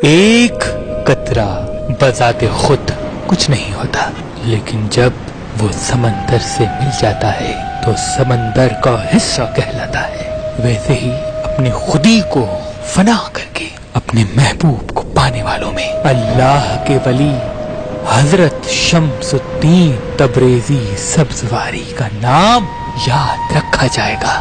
ایک قطرہ بذات خود کچھ نہیں ہوتا، لیکن جب وہ سمندر سے مل جاتا ہے تو سمندر کا حصہ کہلاتا ہے۔ ویسے ہی اپنی خودی کو فنا کر کے اپنے محبوب کو پانے والوں میں اللہ کے ولی حضرت شمس الدین تبریزی سبزواری کا نام یاد رکھا جائے گا۔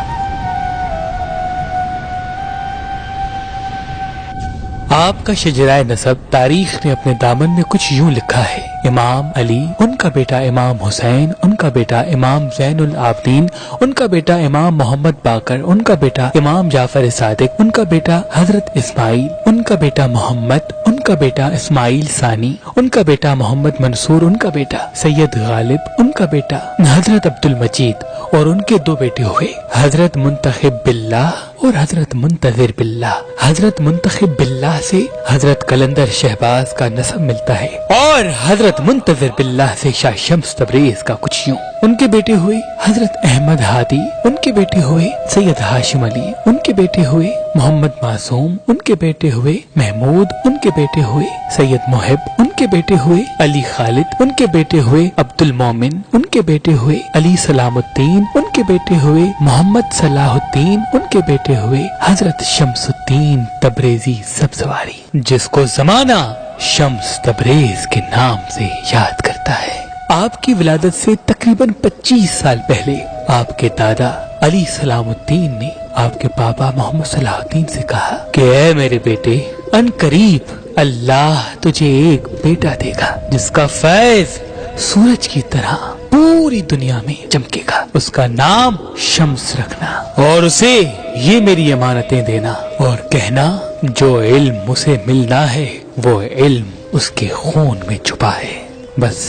آپ کا شجرہ نسب تاریخ نے اپنے دامن میں کچھ یوں لکھا ہے: امام علی، ان کا بیٹا امام حسین، ان کا بیٹا امام زین العابدین، ان کا بیٹا امام محمد باقر، ان کا بیٹا امام جعفر صادق، ان کا بیٹا حضرت اسماعیل، ان کا بیٹا محمد، ان کا بیٹا اسماعیل ثانی، ان کا بیٹا محمد منصور، ان کا بیٹا سید غالب، ان کا بیٹا حضرت عبد المجید، اور ان کے دو بیٹے ہوئے حضرت منتخب باللہ اور حضرت منتظر باللہ۔ حضرت منتخب باللہ سے حضرت قلندر شہباز کا نسب ملتا ہے، اور حضرت منتظر باللہ سے شاہ شمس تبریز کا کچھ یوں۔ ان کے بیٹے ہوئے حضرت احمد ہادی، ان کے بیٹے ہوئے سید ہاشم علی، ان کے بیٹے ہوئے محمد معصوم، ان کے بیٹے ہوئے محمود، ان کے بیٹے ہوئے سید محب، ان کے بیٹے ہوئے علی خالد، ان کے بیٹے ہوئے عبد المومن، ان کے بیٹے ہوئے علی سلام الدین، ان کے بیٹے ہوئے محمد صلاح الدین، ان کے بیٹے ہوئے حضرت شمس الدین تبریزی سبزواری، جس کو زمانہ شمس تبریز کے نام سے یاد کرتا ہے۔ آپ کی ولادت سے تقریباً 25 سال پہلے آپ کے دادا علی سلام الدین نے آپ کے بابا محمد صلاح الدین سے کہا کہ اے میرے بیٹے، ان قریب اللہ تجھے ایک بیٹا دے گا جس کا فیض سورج کی طرح پوری دنیا میں چمکے گا، اس کا نام شمس رکھنا، اور اسے یہ میری امانتیں دینا اور کہنا جو علم اسے ملنا ہے وہ علم اس کے خون میں چھپا ہے۔ بس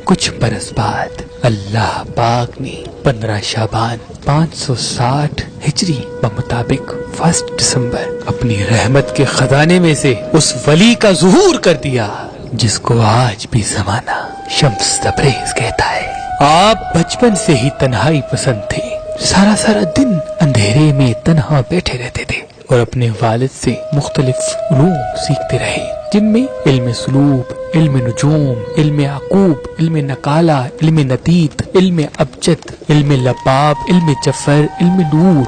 کچھ برس بعد اللہ پاک نے 15 شعبان 560 ہجری بمطابق 1 دسمبر اپنی رحمت کے خزانے میں سے اس ولی کا ظہور کر دیا جس کو آج بھی زمانہ شمس تبریز کہتا ہے۔ آپ بچپن سے ہی تنہائی پسند تھے، سارا دن اندھیرے میں تنہا بیٹھے رہتے تھے اور اپنے والد سے مختلف علوم سیکھتے رہے، جن میں علم سلوک، علم نجوم، علم عقوب، علم نقالہ، علم نتیت، علم ابجد، علم لباب، علم جفر، علم نور،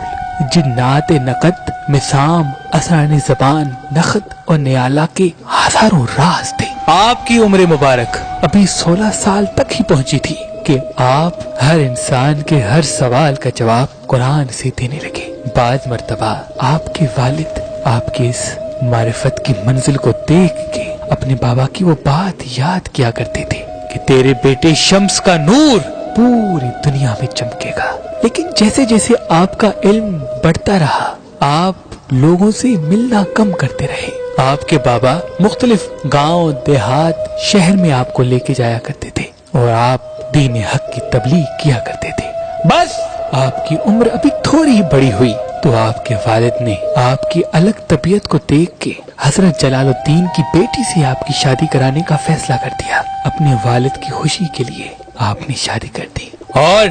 جنات نقد، مسام، اسرار زبان، نخت اور نیالہ کے ہزاروں راز تھے۔ آپ کی عمر مبارک ابھی 16 سال تک ہی پہنچی تھی کہ آپ ہر انسان کے ہر سوال کا جواب قرآن سے دینے لگے۔ بعض مرتبہ آپ کے والد آپ کی اس معرفت کی منزل کو دیکھ کے اپنے بابا کی وہ بات یاد کیا کرتے تھے کہ تیرے بیٹے شمس کا نور پوری دنیا میں چمکے گا۔ لیکن جیسے جیسے آپ کا علم بڑھتا رہا، آپ لوگوں سے ملنا کم کرتے رہے۔ آپ کے بابا مختلف گاؤں، دیہات، شہر میں آپ کو لے کے جایا کرتے تھے اور آپ دین حق کی تبلیغ کیا کرتے تھے۔ بس آپ کی عمر ابھی تھوڑی ہی بڑی ہوئی تو آپ کے والد نے آپ کی الگ طبیعت کو دیکھ کے حضرت جلال الدین کی بیٹی سے آپ کی شادی کرانے کا فیصلہ کر دیا۔ اپنے والد کی خوشی کے لیے آپ نے شادی کر دی اور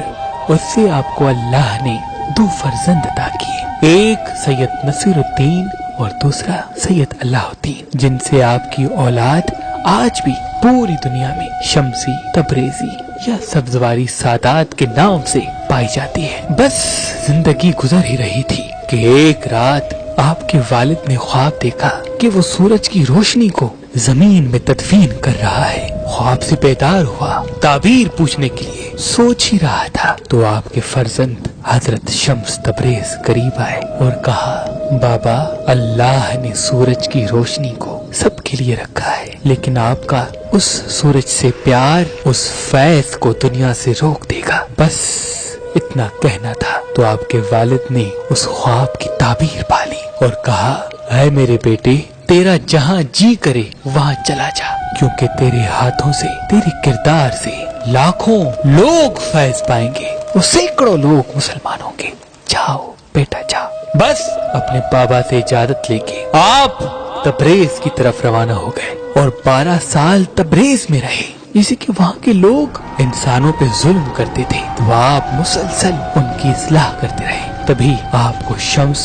اس سے آپ کو اللہ نے 2 فرزند عطا کیے، ایک سید نصیر الدین اور دوسرا سید اللہ الدین، جن سے آپ کی اولاد آج بھی پوری دنیا میں شمسی، تبریزی یا سبزواری سادات کے نام سے پائی جاتی ہے۔ بس زندگی گزر ہی رہی تھی کہ ایک رات آپ کے والد نے خواب دیکھا کہ وہ سورج کی روشنی کو زمین میں تدفین کر رہا ہے۔ خواب سے بیدار ہوا، تعبیر پوچھنے کے لیے سوچ ہی رہا تھا تو آپ کے فرزند حضرت شمس تبریز قریب آئے اور کہا، بابا، اللہ نے سورج کی روشنی کو سب کے لیے رکھا ہے، لیکن آپ کا اس سورج سے پیار اس فیض کو دنیا سے روک دے گا۔ بس اتنا کہنا تھا تو آپ کے والد نے اس خواب کی تعبیر پالی اور کہا، اے میرے بیٹے، تیرا جہاں جی کرے وہاں چلا جا، کیونکہ تیرے ہاتھوں سے، تیرے کردار سے لاکھوں لوگ فیض پائیں گے اور سینکڑوں لوگ مسلمان ہوں گے۔ جاؤ بیٹا جاؤ۔ بس اپنے بابا سے اجازت لے کے آپ تبریز کی طرف روانہ ہو گئے اور 12 سال تبریز میں رہے۔ جیسے کہ وہاں کے لوگ انسانوں پہ ظلم کرتے تھے تو آپ مسلسل ان کی اصلاح کرتے رہے، تبھی آپ کو شمس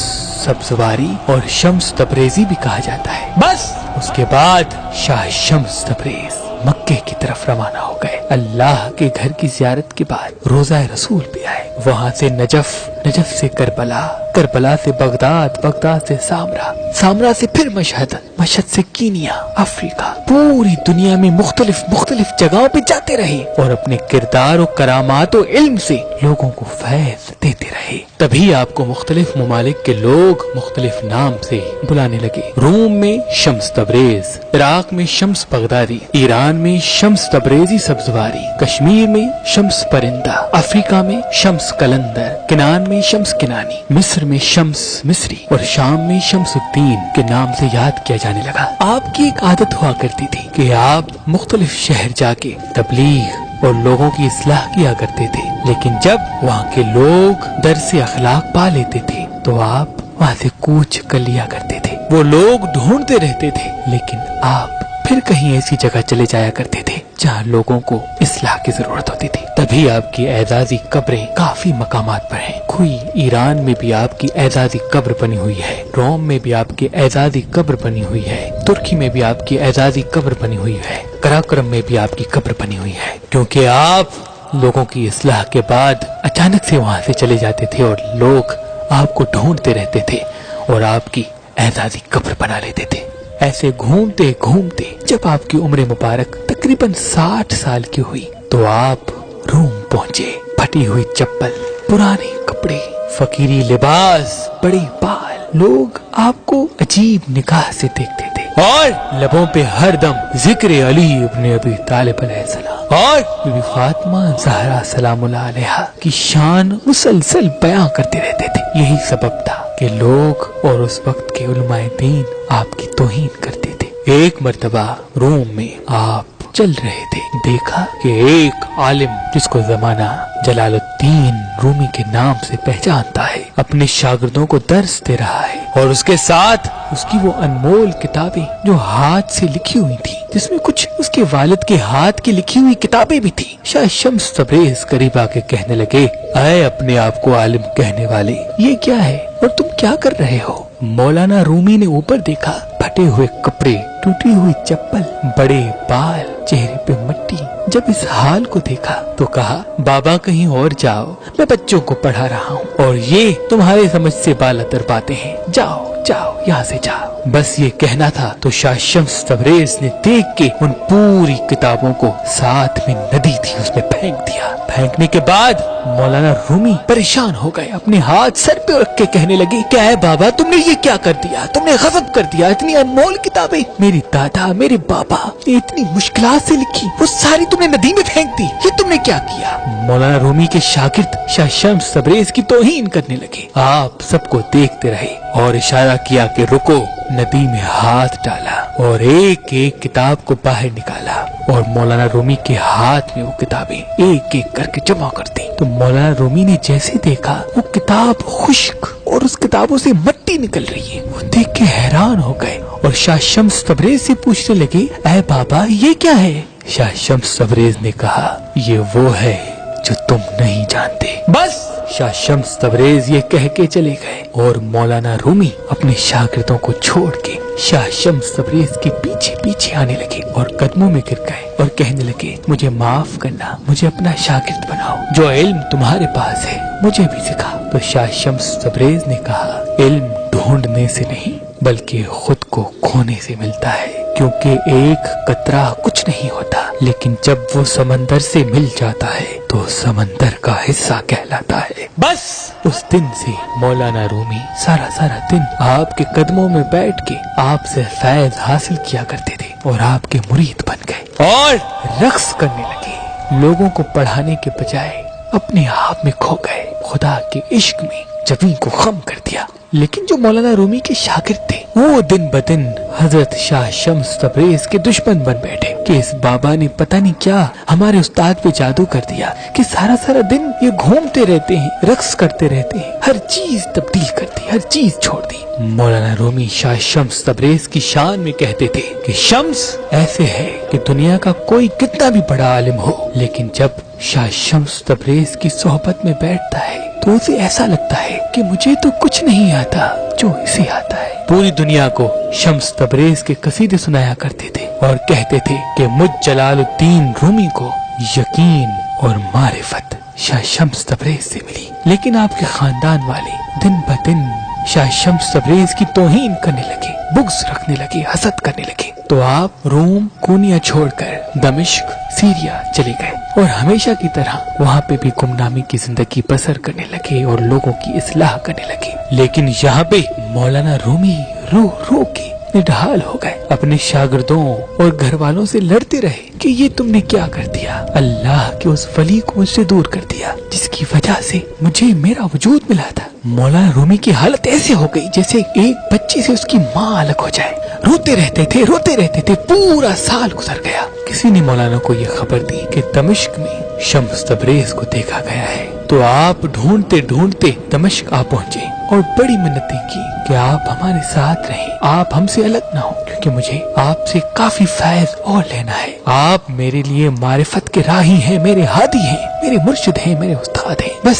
سبزواری اور شمس تبریزی بھی کہا جاتا ہے۔ بس اس کے بعد شاہ شمس تبریز مکے کی طرف روانہ ہو گئے۔ اللہ کے گھر کی زیارت کے بعد روضہ رسول پہ آئے، وہاں سے نجف، نجف سے کربلا، کربلا سے بغداد، بغداد سے سامرا، سامرا سے پھر مشہد، مشہد سے کینیا، افریقہ، پوری دنیا میں مختلف مختلف جگہوں پہ جاتے رہے اور اپنے کردار و کرامات و علم سے لوگوں کو فیض دیتے رہے۔ تبھی آپ کو مختلف ممالک کے لوگ مختلف نام سے بلانے لگے۔ روم میں شمس تبریز، عراق میں شمس بغدادی، ایران میں شمس تبریزی سبزواری، کشمیر میں شمس پرندہ، افریقہ میں شمس کلندر، کنان میں شمس کنانی، مصر میں شمس مصری اور شام میں شمس الدین کے نام سے یاد کیا جانے لگا۔ آپ کی ایک عادت ہوا کرتی تھی کہ آپ مختلف شہر جا کے تبلیغ اور لوگوں کی اصلاح کیا کرتے تھے، لیکن جب وہاں کے لوگ درس اخلاق پا لیتے تھے تو آپ وہاں سے کوچ کر لیا کرتے تھے۔ وہ لوگ ڈھونڈتے رہتے تھے، لیکن آپ پھر کہیں ایسی جگہ چلے جایا کرتے تھے جہاں لوگوں کو اصلاح کی ضرورت ہوتی تھی۔ تبھی آپ کی اعزازی قبریں کافی مقامات پر ہیں۔ کوئی ایران میں بھی آپ کی اعزازی قبر بنی ہوئی ہے، روم میں بھی آپ کی اعزازی قبر بنی ہوئی ہے، ترکی میں بھی آپ کی اعزازی قبر بنی ہوئی ہے، قراقرم میں بھی آپ کی قبر بنی ہوئی ہے، کیونکہ آپ لوگوں کی اصلاح کے بعد اچانک سے وہاں سے چلے جاتے تھے اور لوگ آپ کو ڈھونڈتے رہتے تھے اور آپ کی اعزازی قبر بنا لیتے تھے۔ ایسے گھومتے گھومتے جب آپ کی عمر مبارک تقریباً 60 سال کی ہوئی تو آپ روم پہنچے۔ پھٹی ہوئی چپل، پرانے کپڑے، فقیری لباس، بڑے بال، لوگ آپ کو عجیب نگاہ سے دیکھتے تھے اور لبوں پہ ہر دم ذکر علی ابن ابی طالب علیہ السلام اور بی بی فاطمہ زہرا سلام اللہ علیہا کی شان مسلسل بیان کرتے رہتے تھے۔ یہی سبب تھا کہ لوگ اور اس وقت کے علماء دین آپ کی توہین کرتے تھے۔ ایک مرتبہ روم میں آپ چل رہے تھے، دیکھا کہ ایک عالم جس کو زمانہ جلال الدین رومی کے نام سے پہچانتا ہے اپنے شاگردوں کو درس دے رہا ہے، اور اس کے ساتھ اس کی وہ انمول کتابیں جو ہاتھ سے لکھی ہوئی تھی، جس میں کچھ اس کے والد کے ہاتھ کی لکھی ہوئی کتابیں بھی تھی۔ شاہ شمس تبریز قریب آ کے کہنے لگے، اے اپنے آپ کو عالم کہنے والے، یہ کیا ہے اور تم کیا کر رہے ہو؟ مولانا رومی نے اوپر دیکھا، پھٹے ہوئے کپڑے، ٹوٹی ہوئی چپل، بڑے بال، چہرے پہ مٹی۔ جب اس حال کو دیکھا تو کہا، بابا کہیں اور جاؤ، میں بچوں کو پڑھا رہا ہوں اور یہ تمہارے سمجھ سے بالاتر باتیں ہیں، جاؤ جاؤ یہاں سے جاؤ۔ بس یہ کہنا تھا تو شاہ شمس تبریز نے دیکھ کے ان پوری کتابوں کو ساتھ میں ندی تھی اس میں پھینک دیا۔ پھینکنے کے بعد مولانا رومی پریشان ہو گئے، اپنے ہاتھ سر پہ رکھ کے کہنے لگے، کیا ہے بابا، تم نے یہ کیا کر دیا؟ تم نے غضب کر دیا، اتنی انمول کتابیں میری دادا میرے بابا نے اتنی مشکلات سے لکھی، وہ ساری تم نے ندی میں پھینک دی، یہ تم نے کیا کیا؟ مولانا رومی کے شاگرد شاہ شمس تبریز کی توہین کرنے لگے۔ آپ سب کو دیکھتے رہے اور اشارہ کیا کہ رکو۔ ندی میں ہاتھ ڈالا اور ایک ایک کتاب کو باہر نکالا اور مولانا رومی کے ہاتھ میں وہ کتابیں ایک ایک کر کے جمع کر دی۔ تو مولانا رومی نے جیسے دیکھا وہ کتاب خشک اور اس کتابوں سے مٹی نکل رہی ہے، وہ دیکھ کے حیران ہو گئے اور شاہ شمس تبریز سے پوچھنے لگے، اے بابا یہ کیا ہے؟ شاہ شمس تبریز نے کہا، یہ وہ ہے جو تم نہیں جانتے۔ بس شاہ شمس تبریز یہ کہہ کے چلے گئے اور مولانا رومی اپنے شاگردوں کو چھوڑ کے شاہ شمس تبریز کے پیچھے پیچھے آنے لگے اور قدموں میں گر گئے اور کہنے لگے، مجھے معاف کرنا، مجھے اپنا شاگرد بناؤ، جو علم تمہارے پاس ہے مجھے بھی سکھا۔ تو شاہ شمس تبریز نے کہا، علم ڈھونڈنے سے نہیں بلکہ خود کو کھونے سے ملتا ہے، کیونکہ ایک قطرہ کچھ نہیں ہوتا، لیکن جب وہ سمندر سے مل جاتا ہے تو سمندر کا حصہ کہلاتا ہے۔ بس اس دن سے مولانا رومی سارا دن آپ کے قدموں میں بیٹھ کے آپ سے فیض حاصل کیا کرتے تھے اور آپ کے مرید بن گئے اور رقص کرنے لگے۔ لوگوں کو پڑھانے کے بجائے اپنے آپ میں کھو گئے، خدا کے عشق میں جبین کو خم کر دیا۔ لیکن جو مولانا رومی کے شاگرد تھے وہ دن بدن حضرت شاہ شمس تبریز کے دشمن بن بیٹھے کہ اس بابا نے پتہ نہیں کیا ہمارے استاد پہ جادو کر دیا کہ سارا دن یہ گھومتے رہتے ہیں، رقص کرتے رہتے ہیں، ہر چیز تبدیل کر دی، ہر چیز چھوڑ دی۔ مولانا رومی شاہ شمس تبریز کی شان میں کہتے تھے کہ شمس ایسے ہے کہ دنیا کا کوئی کتنا بھی بڑا عالم ہو، لیکن جب شاہ شمس تبریز کی صحبت میں بیٹھتا ہے تو اسے ایسا لگتا ہے کہ مجھے تو کچھ نہیں آتا جو اسے آتا ہے۔ پوری دنیا کو شمس تبریز کے قصیدے سنایا کرتے تھے اور کہتے تھے کہ مجھ جلال الدین رومی کو یقین اور معرفت شاہ شمس تبریز سے ملی، لیکن آپ کے خاندان والے دن بدن شاہ شمس تبریز کی توہین کرنے لگے، بغض رکھنے لگے، حسد کرنے لگے، تو آپ روم کونیا چھوڑ کر دمشق سیریا چلے گئے اور ہمیشہ کی طرح وہاں پہ بھی گمنامی کی زندگی بسر کرنے لگے اور لوگوں کی اصلاح کرنے لگے۔ لیکن یہاں پہ مولانا رومی رو رو کے نڈھال ہو گئے، اپنے شاگردوں اور گھر والوں سے لڑتے رہے کہ یہ تم نے کیا کر دیا، اللہ کے اس ولی کو مجھ سے دور کر دیا جس کی وجہ سے مجھے میرا وجود ملا تھا۔ مولانا رومی کی حالت ایسے ہو گئی جیسے ایک بچے سے اس کی ماں الگ ہو جائے، روتے رہتے تھے، پورا سال گزر گیا۔ کسی نے مولانا کو یہ خبر دی کہ دمشق میں شمس تبریز کو دیکھا گیا ہے، تو آپ ڈھونڈتے ڈھونڈتے دمشق آ پہنچے اور بڑی منتیں کی کہ آپ ہمارے ساتھ رہیں، آپ ہم سے الگ نہ ہوں، کیونکہ مجھے آپ سے کافی فیض اور لینا ہے۔ آپ میرے لیے معرفت کے راہی ہیں، میرے ہادی ہیں، میرے مرشد ہیں، میرے استاد ہیں۔ بس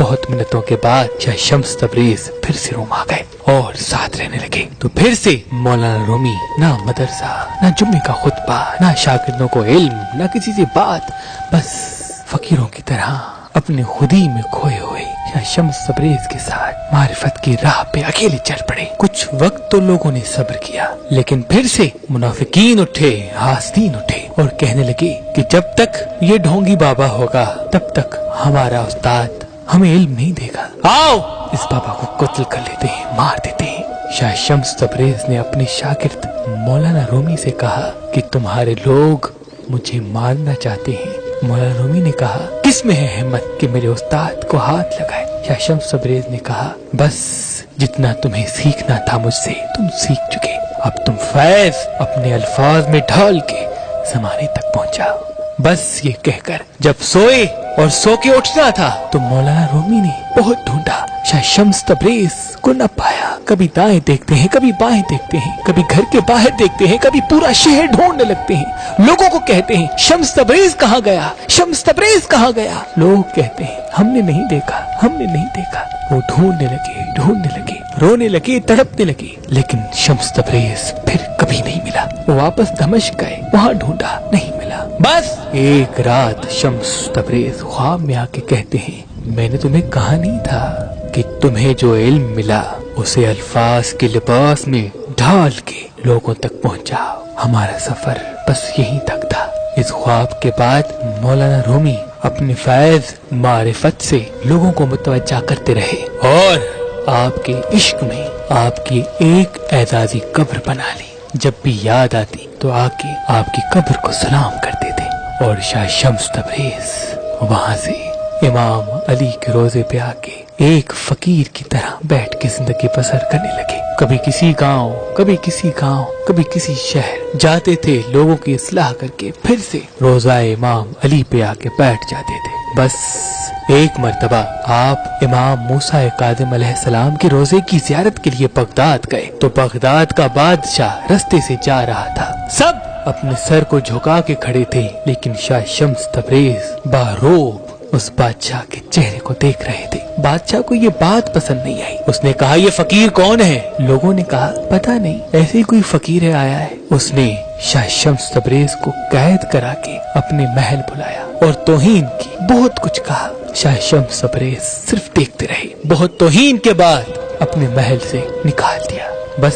بہت منتوں کے بعد شاہ شمس تبریز پھر سے روم آ گئے اور ساتھ رہنے لگے۔ تو پھر سے مولانا رومی نہ مدرسہ، نہ جمعے کا خطبہ، نہ شاگردوں کو علم، نہ کسی سے بات، بس فقیروں کی طرح اپنے خودی میں کھوئے ہوئے شاہ شمس تبریز کے ساتھ معرفت کی راہ پہ اکیلے چل پڑے۔ کچھ وقت تو لوگوں نے صبر کیا، لیکن پھر سے منافقین اٹھے، حاسدین اٹھے اور کہنے لگے کہ جب تک یہ ڈھونگی بابا ہوگا تب تک ہمارا استاد ہمیں علم نہیں دے گا، آؤ اس بابا کو قتل کر لیتے ہیں، مار دیتے ہیں۔ شاہ شمس تبریز نے اپنے شاگرد مولانا رومی سے کہا کہ تمہارے لوگ مجھے مارنا چاہتے ہیں۔ مولانا رومی نے کہا کس میں ہے ہمت کہ میرے استاد کو ہاتھ لگائے؟ شاہ شمس تبریز نے کہا بس جتنا تمہیں سیکھنا تھا مجھ سے تم سیکھ چکے، اب تم فیض اپنے الفاظ میں ڈھال کے زمانے تک پہنچاؤ۔ بس یہ کہہ کر جب سوئے اور سو کے اٹھنا تھا تو مولانا رومی نے بہت ڈھونڈا، شاہ شمس تبریز کو نہ پایا۔ کبھی دائیں دیکھتے ہیں، کبھی بائیں دیکھتے ہیں، کبھی گھر کے باہر دیکھتے ہیں، کبھی پورا شہر ڈھونڈنے لگتے ہیں۔ لوگوں کو کہتے ہیں شمس تبریز کہاں گیا، شمس تبریز کہاں گیا؟ لوگ کہتے ہیں ہم نے نہیں دیکھا، ہم نے نہیں دیکھا۔ وہ ڈھونڈنے لگے، رونے لگے، تڑپنے لگے، لیکن شمس تبریز پھر کبھی نہیں ملا۔ وہ واپس دمشق گئے، وہاں ڈھونڈا، نہیں ملا۔ بس ایک رات شمس تبریز خواب میں آ کے کہتے ہیں میں نے تمہیں کہا نہیں تھا کہ تمہیں جو علم ملا اسے الفاظ کے لباس میں ڈھال کے لوگوں تک پہنچاؤ۔ ہمارا سفر بس یہیں تک تھا۔ اس خواب کے بعد مولانا رومی اپنے فیض معرفت سے لوگوں کو متوجہ کرتے رہے اور آپ کے عشق میں آپ کی ایک اعزازی قبر بنا لی۔ جب بھی یاد آتی تو آ کے آپ کی قبر کو سلام کرتے تھے اور شاہ شمس تبریز وہاں سے امام علی کے روزے پہ آ کے ایک فقیر کی طرح بیٹھ کے زندگی بسر کرنے لگے۔ کبھی کسی گاؤں، کبھی کسی شہر جاتے تھے، لوگوں کی اصلاح کر کے پھر سے روزہ امام علی پہ آ کے بیٹھ جاتے تھے۔ بس ایک مرتبہ آپ امام موسیٰ کاظم علیہ السلام کے روزے کی زیارت کے لیے بغداد گئے تو بغداد کا بادشاہ رستے سے جا رہا تھا، سب اپنے سر کو جھکا کے کھڑے تھے، لیکن شاہ شمس تبریز باروب اس بادشاہ کے چہرے کو دیکھ رہے تھے۔ بادشاہ کو یہ بات پسند نہیں آئی، اس نے کہا یہ فقیر کون ہے؟ لوگوں نے کہا پتا نہیں، ایسے ہی کوئی فقیر ہے آیا ہے۔ اس نے شاہ شمس تبریز کو قید کرا کے اپنے محل بلایا اور توہین کی، بہت کچھ کہا۔ شاہ شمس تبریز صرف دیکھتے رہے، بہت توہین کے بعد اپنے محل سے نکال دیا۔ بس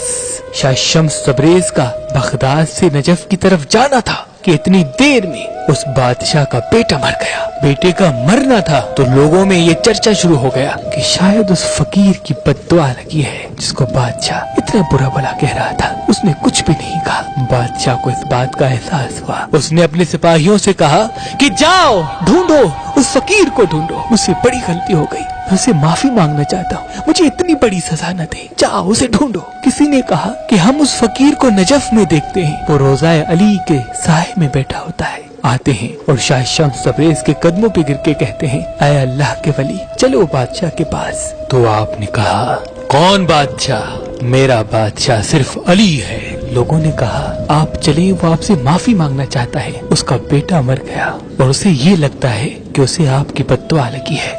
شاہ شمس تبریز کا بغداد سے نجف کی طرف جانا تھا کہ اتنی دیر میں اس بادشاہ کا بیٹا مر گیا۔ بیٹے کا مرنا تھا تو لوگوں میں یہ چرچا شروع ہو گیا کہ شاید اس فقیر کی بد دعا لگی ہے جس کو بادشاہ اتنا برا بھلا کہہ رہا تھا۔ اس نے کچھ بھی نہیں کہا۔ بادشاہ کو اس بات کا احساس ہوا، اس نے اپنے سپاہیوں سے کہا کہ جاؤ ڈھونڈو، اس فقیر کو ڈھونڈو، مجھ سے بڑی غلطی ہو گئی، میں اسے معافی مانگنا چاہتا ہوں، مجھے اتنی بڑی سزا نہ دے، جاؤ اسے ڈھونڈو۔ کسی نے کہا کہ ہم اس فقیر کو نجف میں دیکھتے ہیں، وہ روضہ علی کے سائے میں بیٹھا ہوتا ہے۔ آتے ہیں اور شاہ شمس تبریز کے قدموں پہ گر کے کہتے ہیں اے اللہ کے ولی چلو بادشاہ کے پاس۔ تو آپ نے کہا کون بادشاہ؟ میرا بادشاہ صرف علی ہے۔ لوگوں نے کہا آپ چلیں، وہ آپ سے معافی مانگنا چاہتا ہے، اس کا بیٹا مر گیا اور اسے یہ لگتا ہے کہ اسے آپ کی بد دعا لگی ہے۔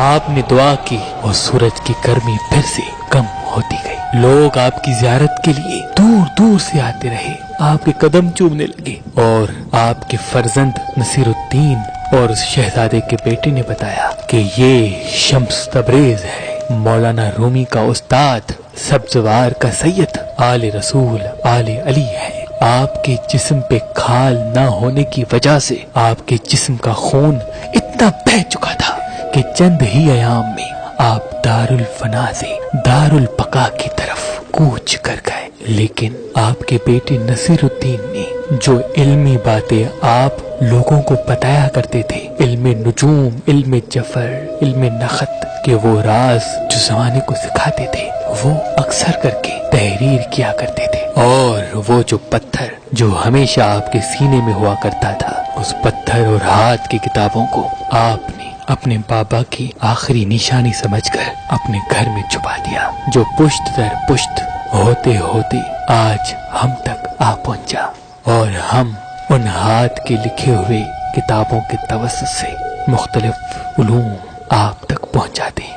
آپ نے دعا کی، وہ سورج کی گرمی پھر سے کم ہوتی گئی۔ لوگ آپ کی زیارت کے لیے دور دور سے آتے رہے، آپ کے قدم چومنے لگے، اور آپ کے فرزند نصیر الدین اور اس شہزادے کے بیٹے نے بتایا کہ یہ شمس تبریز ہے، مولانا رومی کا استاد، سبزوار کا سید، آل رسول آل علی ہے۔ آپ کے جسم پہ کھال نہ ہونے کی وجہ سے آپ کے جسم کا خون اتنا بہہ چکا تھا کہ چند ہی ایام میں آپ دار الفنا سے دار البقا کی طرف کوچ کر گئے۔ لیکن آپ کے بیٹے نصیر الدین نے جو علمی باتیں آپ لوگوں کو بتایا کرتے تھے، علم نجوم، علم جفر، علم نخت کے وہ راز جو زمانے کو سکھاتے تھے، وہ اکثر کر کے تحریر کیا کرتے تھے، اور وہ جو پتھر جو ہمیشہ آپ کے سینے میں ہوا کرتا تھا، اس پتھر اور ہاتھ کی کتابوں کو آپ نے اپنے بابا کی آخری نشانی سمجھ کر اپنے گھر میں چھپا دیا، جو پشت در پشت ہوتے ہوتے آج ہم تک آ پہنچا، اور ہم ان ہاتھ کے لکھے ہوئے کتابوں کے توسط سے مختلف علوم آپ تک پہنچاتے ہیں۔